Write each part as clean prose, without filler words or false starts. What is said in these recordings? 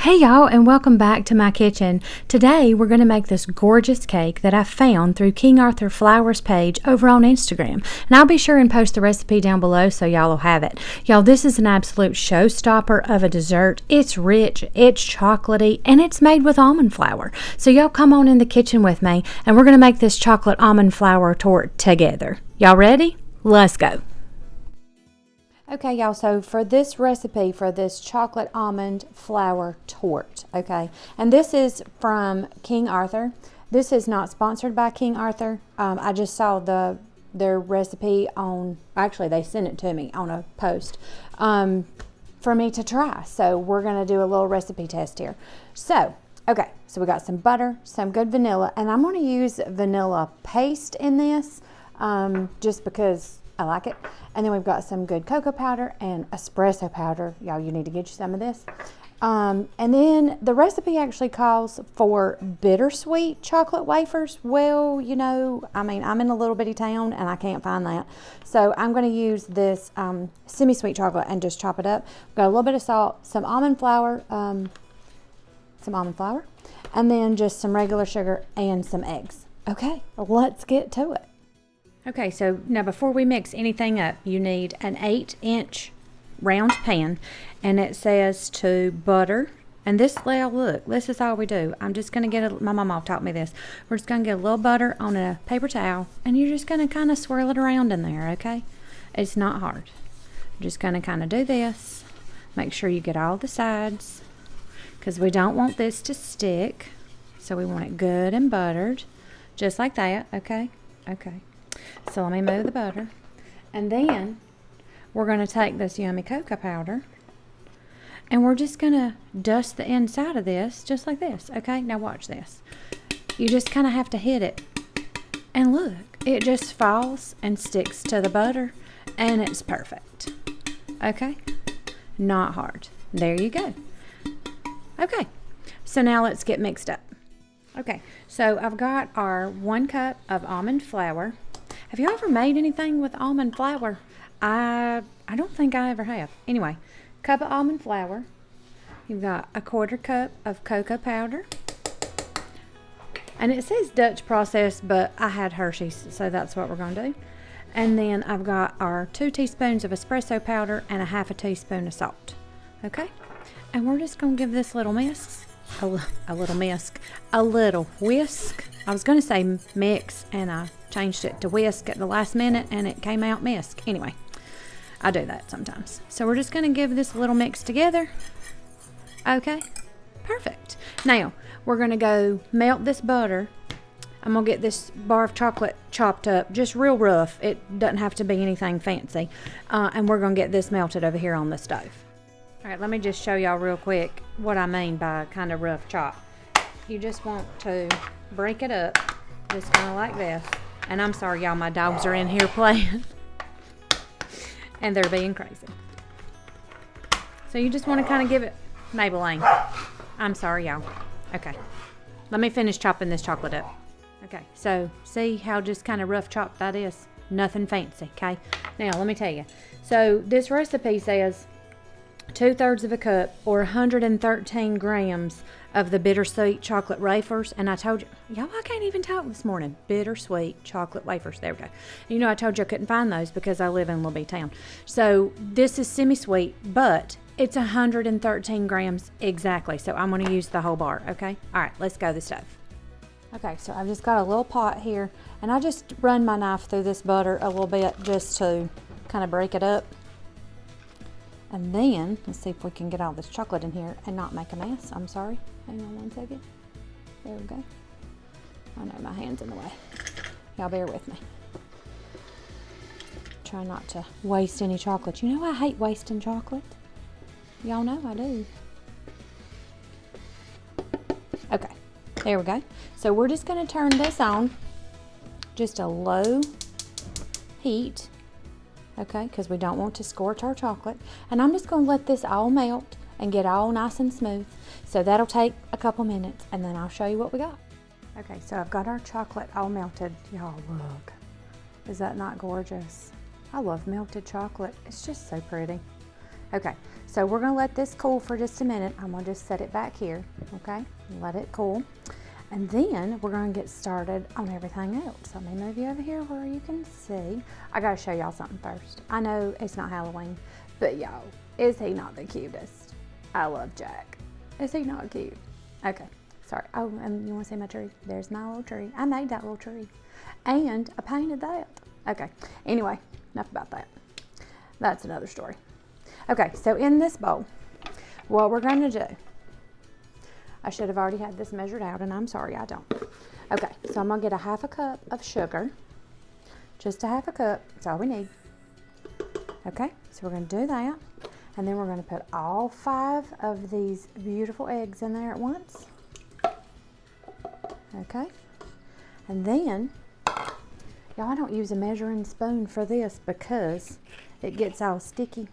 Hey y'all, and welcome back to my kitchen. Today we're going to make this gorgeous cake that I found through King Arthur Flowers page over on Instagram. And I'll be sure and post the recipe down below so y'all will have it. Y'all, this is an absolute showstopper of a dessert. It's rich, it's chocolatey, and it's made with almond flour. So y'all come on in the kitchen with me and we're going to make this chocolate almond flour torte together. Y'all ready? Let's go. Okay, y'all, so for this recipe, for this chocolate almond flour torte, okay, and this is from King Arthur. This is not sponsored by King Arthur. I just saw their recipe on, actually they sent it to me on a post for me to try. So we're going to do a little recipe test here. So, okay, so we got some butter, some good vanilla, and I'm going to use vanilla paste in this just because I like it. And then we've got some good cocoa powder and espresso powder. Y'all, you need to get you some of this. And then the recipe actually calls for bittersweet chocolate wafers. Well, you know, I mean, I'm in a little bitty town and I can't find that. So I'm going to use this semi-sweet chocolate and just chop it up. We've got a little bit of salt, some almond flour, and then just some regular sugar and some eggs. Okay, let's get to it. Okay, so now before we mix anything up, you need an 8-inch round pan, and it says to butter. And this, well, look, this is all we do. I'm just going to get my mama taught me this. We're just going to get a little butter on a paper towel, and you're just going to kind of swirl it around in there, okay? It's not hard. I'm just going to kind of do this. Make sure you get all the sides, because we don't want this to stick. So we want it good and buttered, just like that, okay? Okay. So let me move the butter. And then we're going to take this yummy cocoa powder and we're just going to dust the inside of this just like this. Okay, now watch this. You just kind of have to hit it. And look, it just falls and sticks to the butter and it's perfect. Okay, not hard. There you go. Okay, so now let's get mixed up. Okay, so I've got our 1 cup of almond flour. Have you ever made anything with almond flour? I don't think I ever have. Anyway, cup of almond flour. You've got a 1/4 cup of cocoa powder. And it says Dutch process, but I had Hershey's, so that's what we're going to do. And then I've got our 2 teaspoons of espresso powder and a 1/2 teaspoon of salt. Okay? And we're just going to give this little whisk. A little whisk. I was going to say mix, and I changed it to whisk at the last minute, and it came out whisk. Anyway, I do that sometimes. So we're just going to give this a little mix together. Okay, perfect. Now, we're going to go melt this butter. I'm going to get this bar of chocolate chopped up, just real rough. It doesn't have to be anything fancy. And we're going to get this melted over here on the stove. All right, let me just show y'all real quick what I mean by kind of rough chop. You just want to break it up, just kind of like this. And I'm sorry, y'all, my dogs are in here playing. And they're being crazy. So you just want to kind of give it, Maybelline. I'm sorry, y'all. Okay, let me finish chopping this chocolate up. Okay, so see how just kind of rough chopped that is? Nothing fancy, okay? Now, let me tell you. So this recipe says 2/3 of a cup or 113 grams of the bittersweet chocolate wafers. And I told you, y'all, I can't even talk this morning. Bittersweet chocolate wafers. There we go. You know, I told you I couldn't find those because I live in a little bitty town. So this is semi-sweet, but it's 113 grams exactly. So I'm going to use the whole bar, okay? All right, let's go to the stove. Okay, so I've just got a little pot here, and I just run my knife through this butter a little bit just to kind of break it up. And then, let's see if we can get all this chocolate in here and not make a mess. I'm sorry. Hang on 1 second. There we go. I know my hand's in the way. Y'all bear with me. Try not to waste any chocolate. You know I hate wasting chocolate. Y'all know I do. Okay, there we go. So we're just going to turn this on. Just a low heat. Okay, because we don't want to scorch our chocolate. And I'm just going to let this all melt and get all nice and smooth. So that'll take a couple minutes, and then I'll show you what we got. Okay, so I've got our chocolate all melted. Y'all, look. Is that not gorgeous? I love melted chocolate. It's just so pretty. Okay, so we're gonna let this cool for just a minute. I'm gonna just set it back here, okay? Let it cool. And then we're gonna get started on everything else. Let me move you over here where you can see. I gotta show y'all something first. I know it's not Halloween, but y'all, is he not the cutest? I love Jack. Is he not cute? Okay, sorry. Oh, and you wanna see my tree? There's my little tree. I made that little tree. And I painted that. Okay, anyway, enough about that. That's another story. Okay, so in this bowl, what we're gonna do, I should have already had this measured out, and I'm sorry I don't. Okay, so I'm gonna get a 1/2 cup of sugar. Just a 1/2 cup, that's all we need. Okay, so we're gonna do that. And then we're gonna put all 5 of these beautiful eggs in there at once. Okay, and then, y'all, I don't use a measuring spoon for this because it gets all sticky.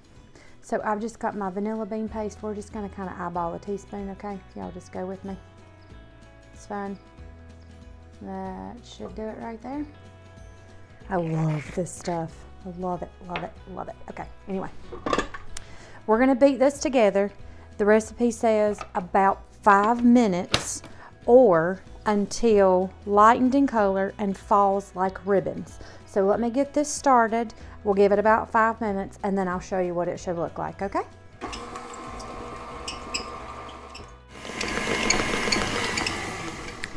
So I've just got my vanilla bean paste. We're just gonna kind of eyeball a teaspoon, okay? Y'all just go with me. It's fine. That should do it right there. I love this stuff. I love it, love it, love it. Okay, anyway. We're gonna beat this together. The recipe says about 5 minutes or until lightened in color and falls like ribbons. So let me get this started. We'll give it about 5 minutes and then I'll show you what it should look like, okay?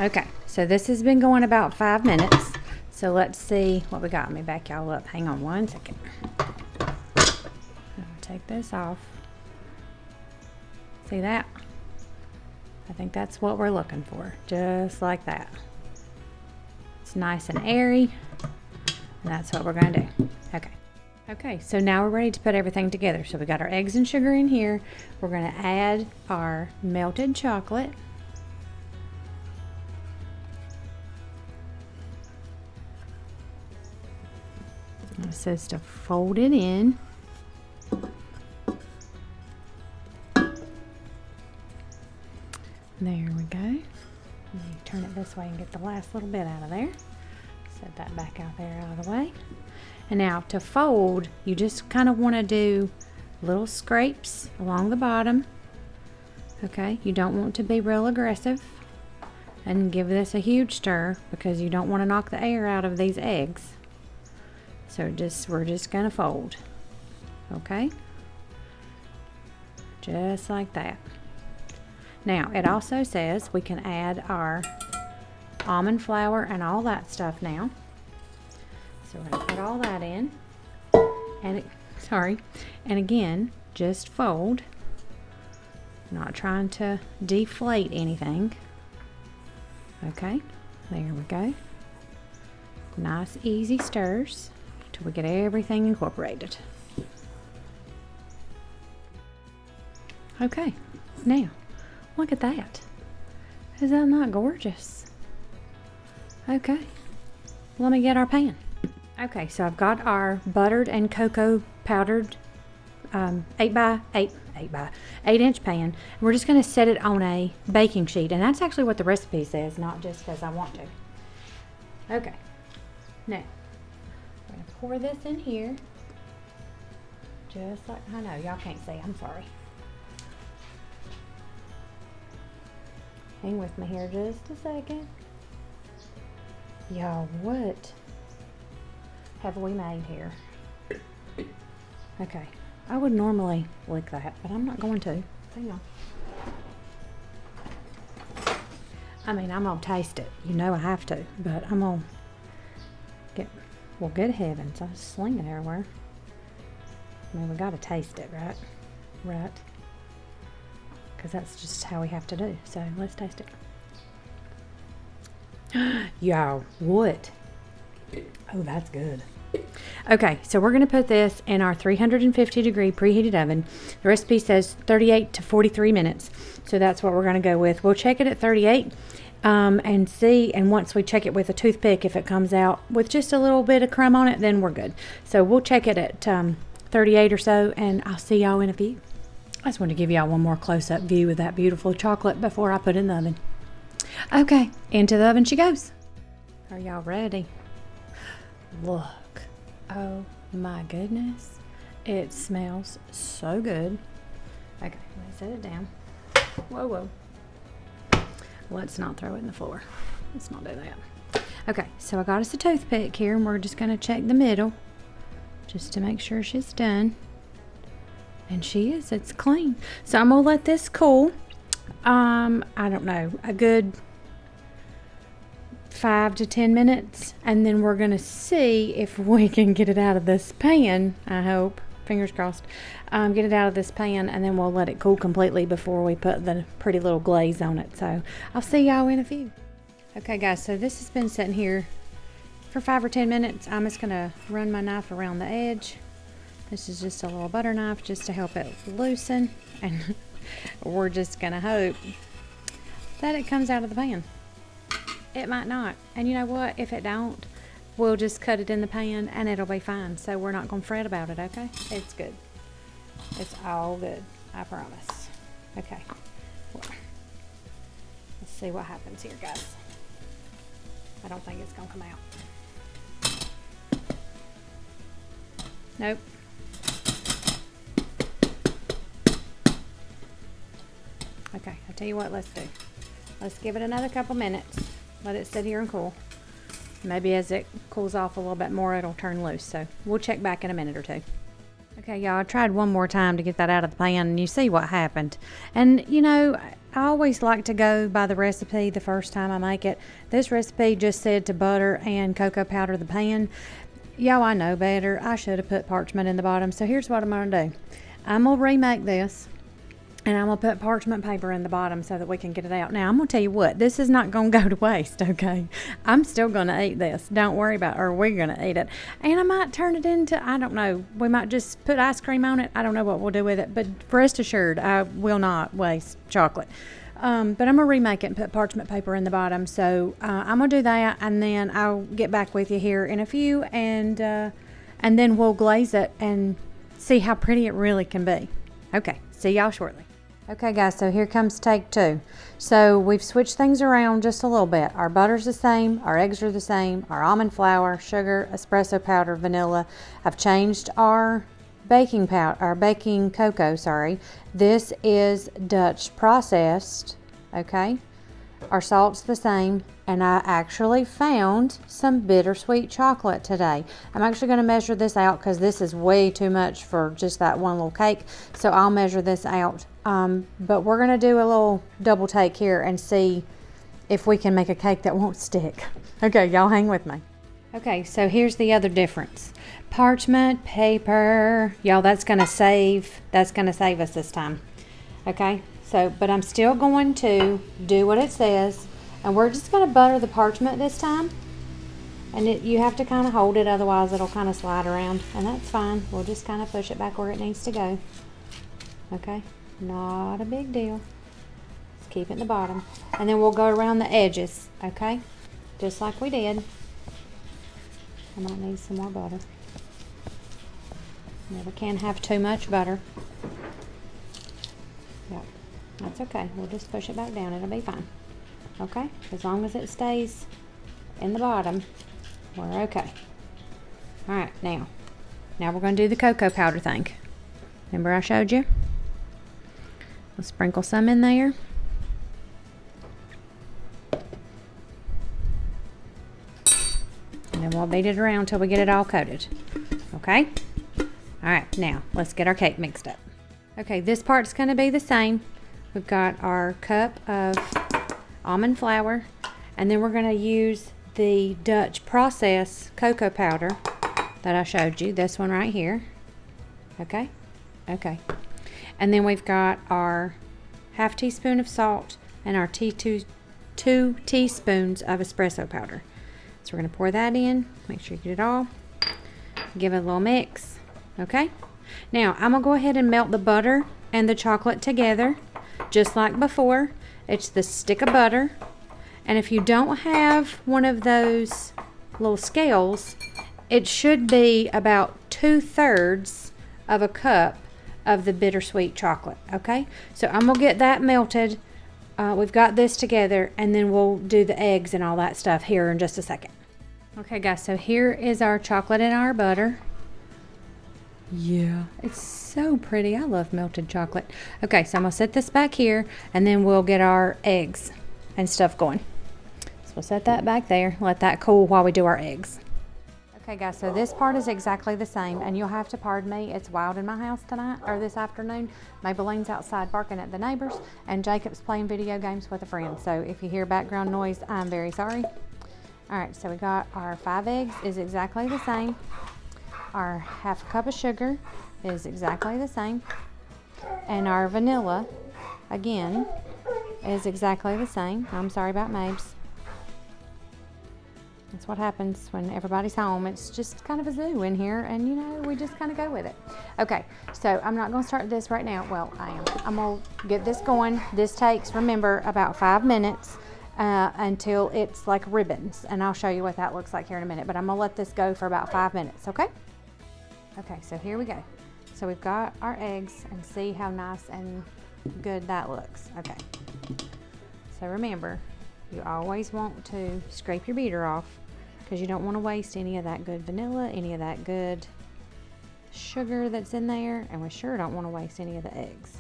Okay, so this has been going about 5 minutes. So let's see what we got. Let me back y'all up. Hang on one second. I'll take this off. See that? I think that's what we're looking for, just like that. It's nice and airy, and that's what we're gonna do. Okay. Okay, so now we're ready to put everything together. So we got our eggs and sugar in here. We're gonna add our melted chocolate. It says to fold it in. There we go. Let me turn it this way and get the last little bit out of there. Set that back out there out of the way. And now to fold, you just kind of want to do little scrapes along the bottom. Okay, you don't want to be real aggressive. And give this a huge stir because you don't want to knock the air out of these eggs. So we're just gonna fold. Okay? Just like that. Now, it also says we can add our almond flour and all that stuff now. So we're gonna put all that in. And and again, just fold. Not trying to deflate anything. Okay, there we go. Nice easy stirs till we get everything incorporated. Okay, now look at that. Is that not gorgeous? Okay, let me get our pan. Okay, so I've got our buttered and cocoa powdered 8 inch pan. We're just going to set it on a baking sheet, and that's actually what the recipe says, not just because I want to. Okay, now I'm going to pour this in here, just like, I know y'all can't see, I'm sorry. Hang with me here just a second. Y'all, what have we made here? Okay, I would normally lick that, but I'm not going to. Hang on. I mean, I'm gonna taste it. You know I have to, but I'm gonna get, well, good heavens, I was slinging it everywhere. I mean, we gotta taste it, right? Right. Because that's just how we have to do. So let's taste it. Y'all, what? Oh, that's good. Okay, so we're going to put this in our 350 degree preheated oven. The recipe says 38 to 43 minutes. So that's what we're going to go with. We'll check it at 38 and see. And once we check it with a toothpick, if it comes out with just a little bit of crumb on it, then we're good. So we'll check it at 38 or so, and I'll see y'all in a few. I just want to give y'all one more close-up view of that beautiful chocolate before I put it in the oven. Okay, into the oven she goes. Are y'all ready? Look. Oh my goodness. It smells so good. Okay, let me set it down. Whoa. Let's not throw it in the floor. Let's not do that. Okay, so I got us a toothpick here, and we're just going to check the middle just to make sure she's done. And she is. It's clean. So I'm going to let this cool. I don't know, a good 5 to 10 minutes, and then we're going to see if we can get it out of this pan. I hope. Fingers crossed. Get it out of this pan, and then we'll let it cool completely before we put the pretty little glaze on it. So I'll see y'all in a few. Okay guys, so this has been sitting here for 5 or 10 minutes. I'm just going to run my knife around the edge. This is just a little butter knife just to help it loosen, and we're just going to hope that it comes out of the pan. It might not, and you know what, if it don't, we'll just cut it in the pan and it'll be fine. So we're not going to fret about it, okay? It's good. It's all good, I promise. Okay, well, let's see what happens here, guys. I don't think it's going to come out. Nope. Okay, I'll tell you what, let's do. Let's give it another couple minutes. Let it sit here and cool. Maybe as it cools off a little bit more, it'll turn loose. So we'll check back in a minute or two. Okay, y'all, I tried one more time to get that out of the pan, and you see what happened. And, you know, I always like to go by the recipe the first time I make it. This recipe just said to butter and cocoa powder the pan. Y'all, I know better. I should have put parchment in the bottom. So here's what I'm going to do. I'm going to remake this. And I'm going to put parchment paper in the bottom so that we can get it out. Now, I'm going to tell you what. This is not going to go to waste, okay? I'm still going to eat this. Don't worry about it. Or we're going to eat it. And I might turn it into, I don't know. We might just put ice cream on it. I don't know what we'll do with it. But rest assured, I will not waste chocolate. But I'm going to remake it and put parchment paper in the bottom. So I'm going to do that. And then I'll get back with you here in a few. And then we'll glaze it and see how pretty it really can be. Okay. See y'all shortly. Okay guys, so here comes take 2. So we've switched things around just a little bit. Our butter's the same, our eggs are the same, our almond flour, sugar, espresso powder, vanilla. I've changed our baking cocoa, sorry. This is Dutch processed, okay? Our salt's the same, and I actually found some bittersweet chocolate today. I'm actually going to measure this out because this is way too much for just that one little cake. So I'll measure this out. But we're going to do a little double take here and see if we can make a cake that won't stick. Okay, y'all hang with me. Okay, so here's the other difference. Parchment paper. Y'all, that's going to save us this time. Okay? So, but I'm still going to do what it says, and we're just going to butter the parchment this time. And you have to kind of hold it, otherwise it'll kind of slide around, and that's fine. We'll just kind of push it back where it needs to go. Okay, not a big deal. Just keep it in the bottom, and then we'll go around the edges. Okay, just like we did. I might need some more butter. Never can have too much butter. Yep. That's okay. We'll just push it back down. It'll be fine. Okay? As long as it stays in the bottom, we're okay. Alright, now we're going to do the cocoa powder thing. Remember I showed you? We'll sprinkle some in there. And then we'll beat it around until we get it all coated. Okay? Alright, now let's get our cake mixed up. Okay, this part's going to be the same. We've got our cup of almond flour, and then we're going to use the Dutch process cocoa powder that I showed you, this one right here. Okay? Okay. And then we've got our half teaspoon of salt and our 2 teaspoons of espresso powder. So we're going to pour that in, make sure you get it all. Give it a little mix. Okay? Now, I'm going to go ahead and melt the butter and the chocolate together, just like before. It's the stick of butter. And if you don't have one of those little scales, it should be about 2/3 of a cup of the bittersweet chocolate. Okay? So I'm going to get that melted. We've got this together, and then we'll do the eggs and all that stuff here in just a second. Okay, guys, so here is our chocolate and our butter. Yeah, it's so pretty. I love melted chocolate. Okay, so I'm gonna set this back here and then we'll get our eggs and stuff going. So we'll set that back there, let that cool while we do our eggs. Okay guys, so this part is exactly the same, and you'll have to pardon me, it's wild in my house tonight, or this afternoon. Maybelline's outside barking at the neighbors, and Jacob's playing video games with a friend. So if you hear background noise, I'm very sorry. All right, so we got our 5 eggs is exactly the same. Our half a cup of sugar is exactly the same. And our vanilla, again, is exactly the same. I'm sorry about Mabes. That's what happens when everybody's home. It's just kind of a zoo in here, and you know, we just kind of go with it. Okay, so I'm not going to start this right now. Well, I am. I'm going to get this going. This takes, remember, about 5 minutes until it's like ribbons, and I'll show you what that looks like here in a minute, but I'm going to let this go for about 5 minutes, okay? Okay, so here we go. So we've got our eggs, and see how nice and good that looks. Okay, so remember, you always want to scrape your beater off because you don't want to waste any of that good vanilla, any of that good sugar that's in there, and we sure don't want to waste any of the eggs.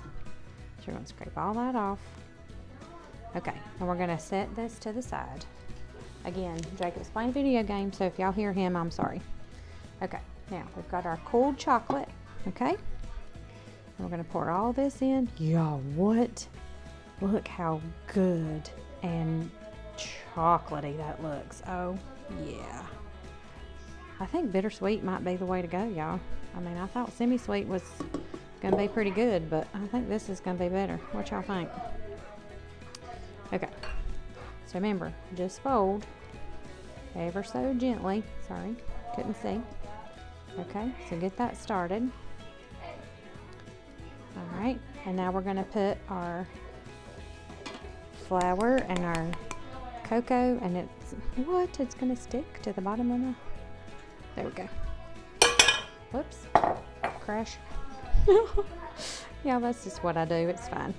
So you're going to scrape all that off. Okay, and we're going to set this to the side. Again, Jacob's playing a video game, so if y'all hear him, I'm sorry. Okay, now we've got our cooled chocolate, okay? And we're going to pour all this in. Y'all, what? Look how good and chocolatey that looks. Oh yeah, I think bittersweet might be the way to go, y'all. I mean, I thought semi-sweet was gonna be pretty good, but I think this is gonna be better. What y'all think? Okay, so remember, just fold ever so gently. Sorry, couldn't see. Okay, so get that started. All right, and now we're gonna put our flour and our cocoa, and it's gonna stick to the bottom of the, there we go. Whoops, crash. Yeah, that's just what I do, it's fine.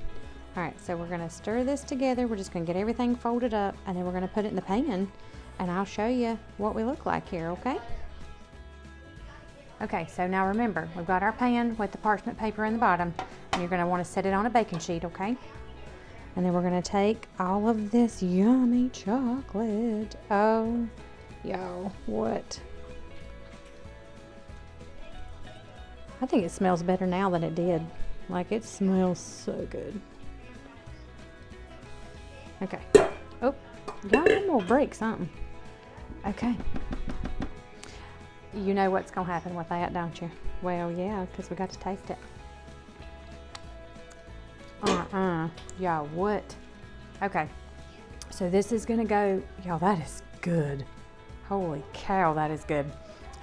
All right, so we're gonna stir this together. We're just gonna get everything folded up, and then we're gonna put it in the pan, and I'll show you what we look like here, okay? Okay, so now remember, we've got our pan with the parchment paper in the bottom, and you're gonna wanna set it on a baking sheet, okay? And then we're gonna take all of this yummy chocolate. Oh, yo, what? I think it smells better now than it did. Like, it smells so good. Okay. Oh, y'all, I'm gonna break something. Okay. You know what's gonna happen with that, don't you? Well, yeah, because we got to taste it. Y'all, what? Okay, so this is gonna go, y'all, that is good. Holy cow, that is good.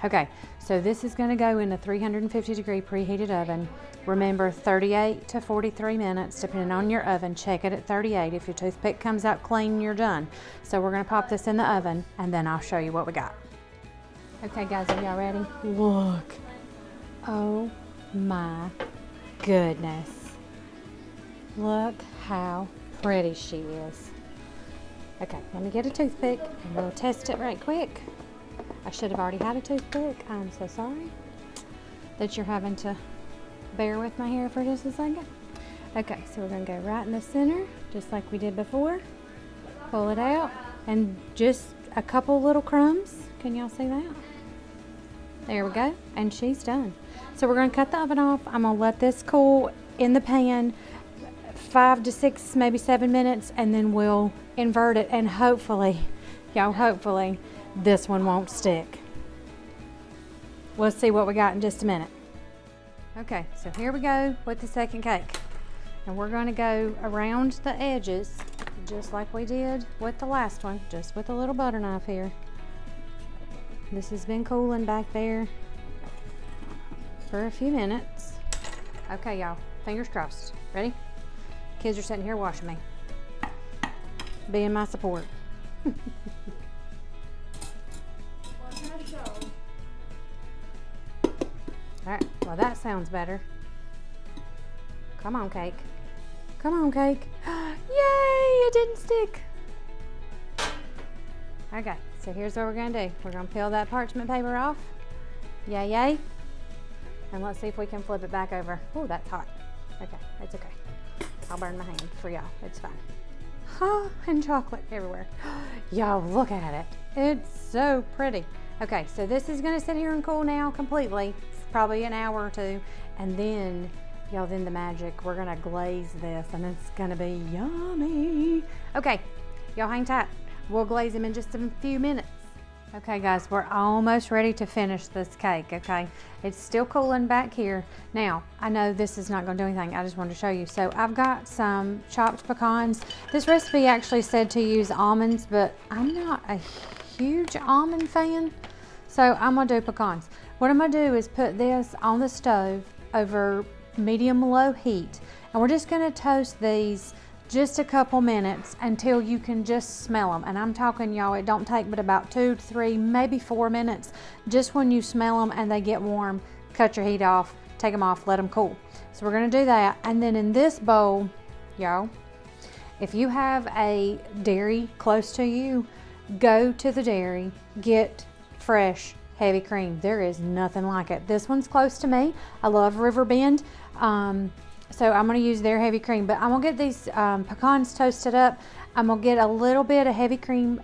Okay, so this is gonna go in a 350-degree preheated oven. Remember, 38 to 43 minutes, depending on your oven. Check it at 38. If your toothpick comes out clean, you're done. So we're gonna pop this in the oven, and then I'll show you what we got. Okay, guys, are y'all ready? Look. Oh my goodness. Look how pretty she is. Okay, let me get a toothpick and we'll test it right quick. I should have already had a toothpick. I'm so sorry that you're having to bear with my hair for just a second. Okay, so we're gonna go right in the center, just like we did before. Pull it out, and just a couple little crumbs. Can y'all see that? There we go, and she's done. So we're gonna cut the oven off. I'm gonna let this cool in the pan 5 to 6, maybe 7 minutes, and then we'll invert it, and hopefully, y'all, hopefully this one won't stick. We'll see what we got in just a minute. Okay, so here we go with the second cake, and we're going to go around the edges just like we did with the last one, just with a little butter knife here. This has been cooling back there for a few minutes. Okay, y'all, fingers crossed. Ready? Kids are sitting here watching me, being my support. All right, well, that sounds better. Come on, cake. Come on, cake. Yay, it didn't stick. Okay, so here's what we're gonna do. We're gonna peel that parchment paper off. Yay, yay. And let's see if we can flip it back over. Oh, that's hot. Okay, it's okay. I'll burn my hand for y'all. It's fine. Oh, and chocolate everywhere. Y'all, look at it. It's so pretty. Okay, so this is gonna sit here and cool now completely, probably an hour or two. And then, y'all, then the magic. We're gonna glaze this and it's gonna be yummy. Okay, y'all hang tight. We'll glaze them in just a few minutes. Okay guys, we're almost ready to finish this cake, okay? It's still cooling back here. Now, I know this is not gonna do anything, I just wanted to show you. So I've got some chopped pecans. This recipe actually said to use almonds, but I'm not a huge almond fan, so I'm gonna do pecans. What I'm gonna do is put this on the stove over medium-low heat, and we're just gonna toast these just a couple minutes until you can just smell them. And I'm talking, y'all, it don't take but about 2 to 3, maybe 4 minutes. Just when you smell them and they get warm, cut your heat off, take them off, let them cool. So we're gonna do that. And then in this bowl, y'all, if you have a dairy close to you, go to the dairy, get fresh heavy cream. There is nothing like it. This one's close to me. I love Riverbend. So I'm going to use their heavy cream, but I'm going to get these pecans toasted up. I'm going to get a little bit of heavy cream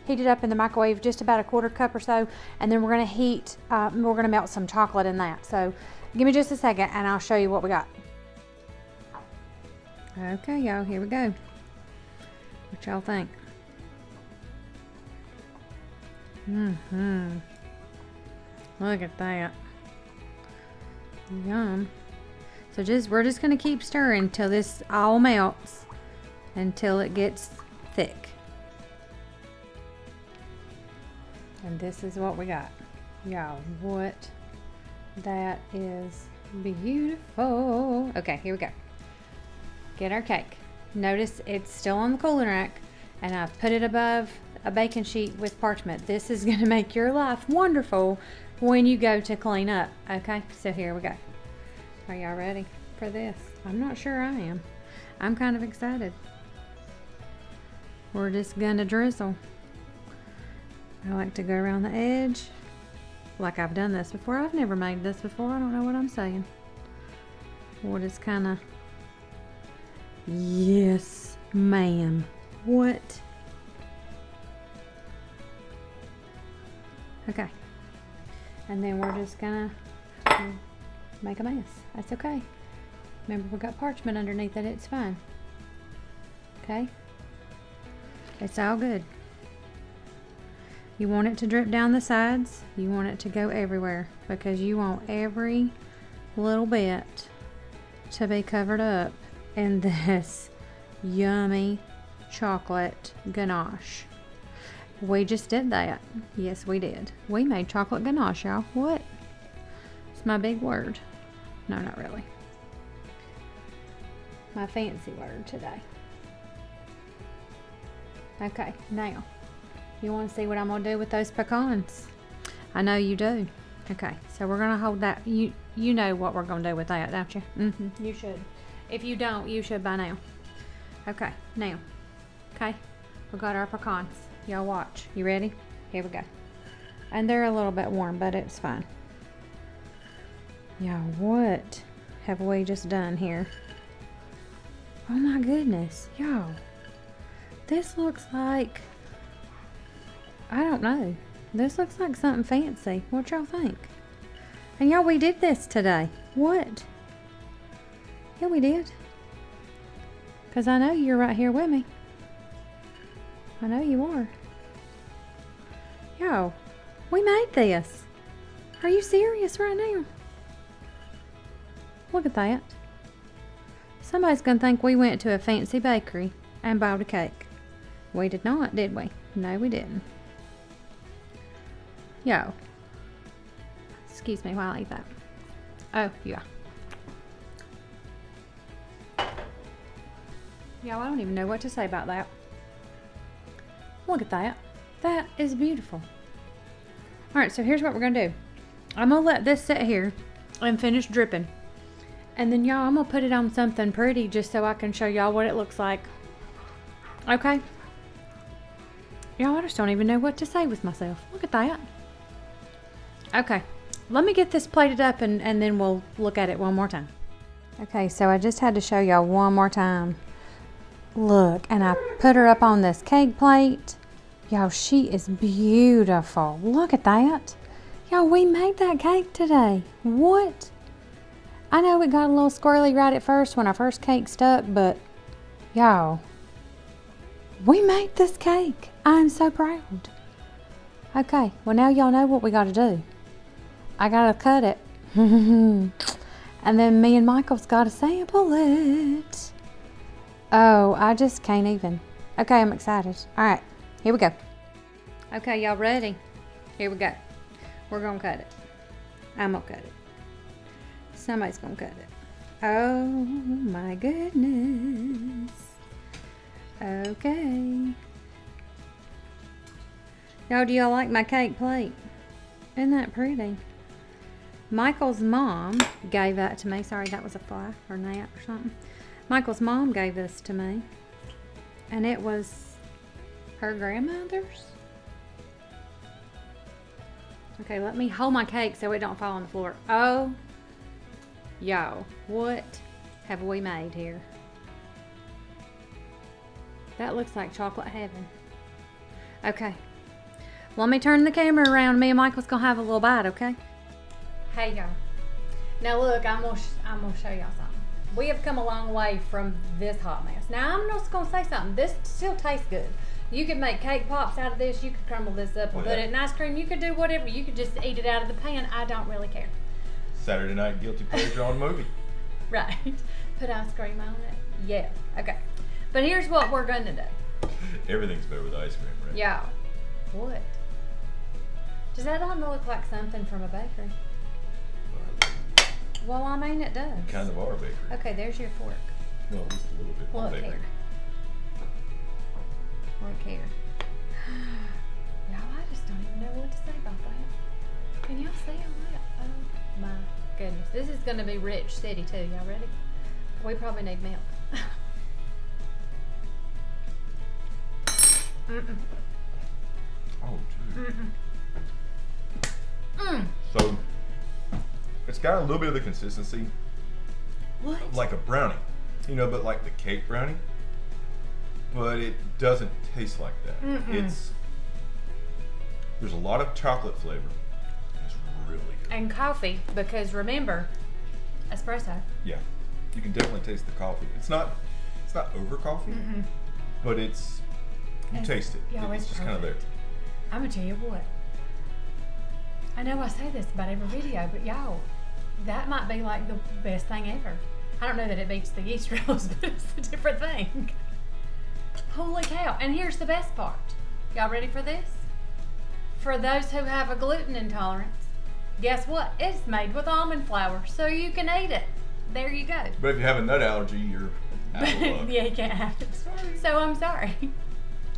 heated up in the microwave, just about a 1/4 cup or so, and then we're going to melt some chocolate in that. So give me just a second and I'll show you what we got. Okay, y'all, here we go. What y'all think? Look at that. Yum. So we're just gonna keep stirring till this all melts, until it gets thick. And this is what we got. Y'all, what? That is beautiful. Okay, here we go. Get our cake. Notice it's still on the cooling rack, and I've put it above a baking sheet with parchment. This is gonna make your life wonderful when you go to clean up. Okay, so here we go. Are y'all ready for this? I'm not sure I am. I'm kind of excited. We're just gonna drizzle. I like to go around the edge like I've done this before. I've never made this before. I don't know what I'm saying. We'll just kind of, yes, ma'am. What? Okay. And then we're just gonna make a mess. That's okay. Remember, we got parchment underneath it. It's fine. Okay? It's all good. You want it to drip down the sides. You want it to go everywhere, because you want every little bit to be covered up in this yummy chocolate ganache. We just did that. Yes, we did. We made chocolate ganache, y'all. What? It's my big word. No, not really. My fancy word today. Okay, now, you want to see what I'm going to do with those pecans? I know you do. Okay, so we're going to hold that. You know what we're going to do with that, don't you? You should. If you don't, you should by now. Okay, now. Okay, we got our pecans. Y'all watch. You ready? Here we go. And they're a little bit warm, but it's fine. Y'all, what have we just done here? Oh my goodness, y'all. This looks like, I don't know. This looks like something fancy. What y'all think? And y'all, we did this today. What? Yeah, we did. Because I know you're right here with me. I know you are. Yo, we made this. Are you serious right now? Look at that. Somebody's gonna think we went to a fancy bakery and bought a cake. We did not, did we? No, we didn't. Yo. Excuse me while I eat that. Oh, yeah. Y'all, I don't even know what to say about that. Look at that. That is beautiful. Alright, so here's what we're gonna do. I'm gonna let this sit here and finish dripping. And then y'all, I'm gonna put it on something pretty just so I can show y'all what it looks like. Okay? Y'all, I just don't even know what to say with myself. Look at that. Okay, Let me get this plated up and then we'll look at it one more time. Okay, so I just had to show y'all one more time. Look, and I put her up on this cake plate. Y'all, she is beautiful. Look at that. Y'all, we made that cake today. What? I know it got a little squirrely right at first when our first cake stuck, but y'all, we made this cake. I'm so proud. Okay, well now y'all know what we gotta do. I gotta cut it. And then me and Michael's gotta sample it. Oh, I just can't even. Okay, I'm excited. All right, here we go. Okay, y'all ready? Here we go. We're gonna cut it. I'm gonna cut it. Somebody's gonna cut it. Oh my goodness. Okay. Y'all, do y'all like my cake plate? Isn't that pretty? Michael's mom gave that to me. Sorry, that was a fly or gnat or something. Michael's mom gave this to me. And it was her grandmother's. Okay, let me hold my cake so it don't fall on the floor. Oh, y'all, what have we made here? That looks like chocolate heaven. Okay, let me turn the camera around. Me and Michael's gonna have a little bite, okay? Hey y'all. Now look, I'm gonna show y'all something. We have come a long way from this hot mess. Now I'm just gonna say something. This still tastes good. You could make cake pops out of this. You could crumble this up and put it in ice cream. You could do whatever. You could just eat it out of the pan. I don't really care. Saturday night guilty pleasure on movie. Right. Put ice cream on it. Yeah. Okay. But here's what we're gonna do. Everything's better with ice cream, right? Y'all. What? Does that not look like something from a bakery? Well, I mean, it does. Kind of are a bakery. Okay, there's your fork. No, at least a little bit. Look bakery. here. Look here. Y'all, I just don't even know what to say about that. Can y'all see all that? Oh my goodness. This is going to be rich city too. Y'all ready? We probably need milk. Mm-mm. Oh, dude. Mm-mm. So, it's got a little bit of the consistency What? of like a brownie, you know, but like the cake brownie. But it doesn't taste like that. There's a lot of chocolate flavor. It's really good. And coffee, because remember, espresso. Yeah, you can definitely taste the coffee. It's not over coffee, but you taste it. Yeah, It's just kind of there. I'm gonna tell you what. I know I say this about every video, but y'all, that might be like the best thing ever. I don't know that it beats the yeast rolls, but it's a different thing. Holy cow. And here's the best part. Y'all ready for this? For those who have a gluten intolerance, guess what? It's made with almond flour, so you can eat it. There you go. But if you have a nut allergy, you're out of luck. Yeah, you can't have it. Sorry. So I'm sorry.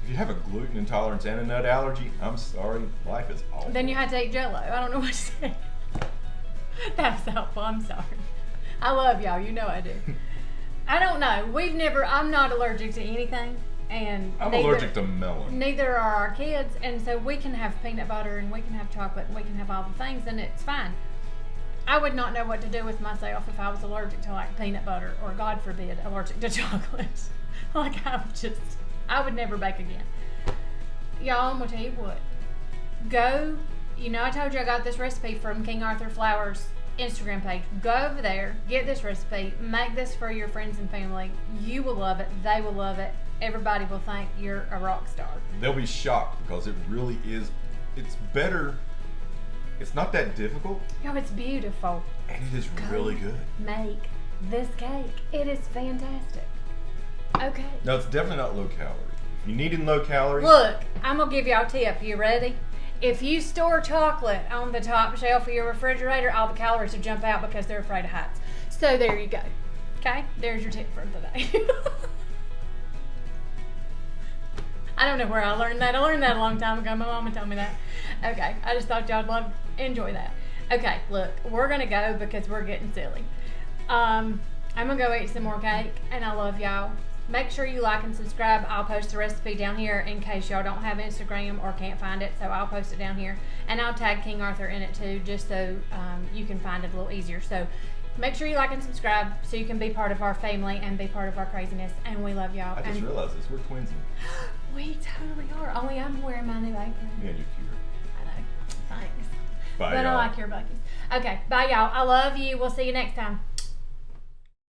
If you have a gluten intolerance and a nut allergy, I'm sorry. Life is awful. Then you have to eat Jell-O. I don't know what to say. That was helpful. I'm sorry. I love y'all. You know I do. I don't know. I'm not allergic to anything. And I'm allergic to melon. Neither are our kids. And so we can have peanut butter and we can have chocolate and we can have all the things and it's fine. I would not know what to do with myself if I was allergic to like peanut butter or, God forbid, allergic to chocolate. Like I would never bake again. Y'all, I'm going to tell you what. Go, I told you I got this recipe from King Arthur Flour's Instagram page. Go over there, get this recipe, make this for your friends and family. You will love it. They will love it. Everybody will think you're a rock star. They'll be shocked because it really is. It's better. It's not that difficult. Yo, it's beautiful. And it is really good. Make this cake. It is fantastic. Okay. No, it's definitely not low calorie. If you need low calorie. Look, I'm going to give y'all a tip. You ready? If you store chocolate on the top shelf of your refrigerator, all the calories will jump out because they're afraid of heights. So there you go. Okay? There's your tip for today. I don't know where I learned that. I learned that a long time ago. My mama told me that. Okay. I just thought y'all would enjoy that. Okay. Look, we're going to go because we're getting silly. I'm going to go eat some more cake, and I love y'all. make sure you like and subscribe. I'll post the recipe down here in case y'all don't have Instagram or can't find it, so I'll post it down here. And I'll tag King Arthur in it too, just so you can find it a little easier. So make sure you like and subscribe so you can be part of our family and be part of our craziness. And we love y'all. I just realized this. We're twinsy. We totally are. Only I'm wearing my new apron. Yeah, you're cute. I know. Thanks. Bye, But y'all. I like your Buc-ee's. Okay, bye y'all. I love you. We'll see you next time.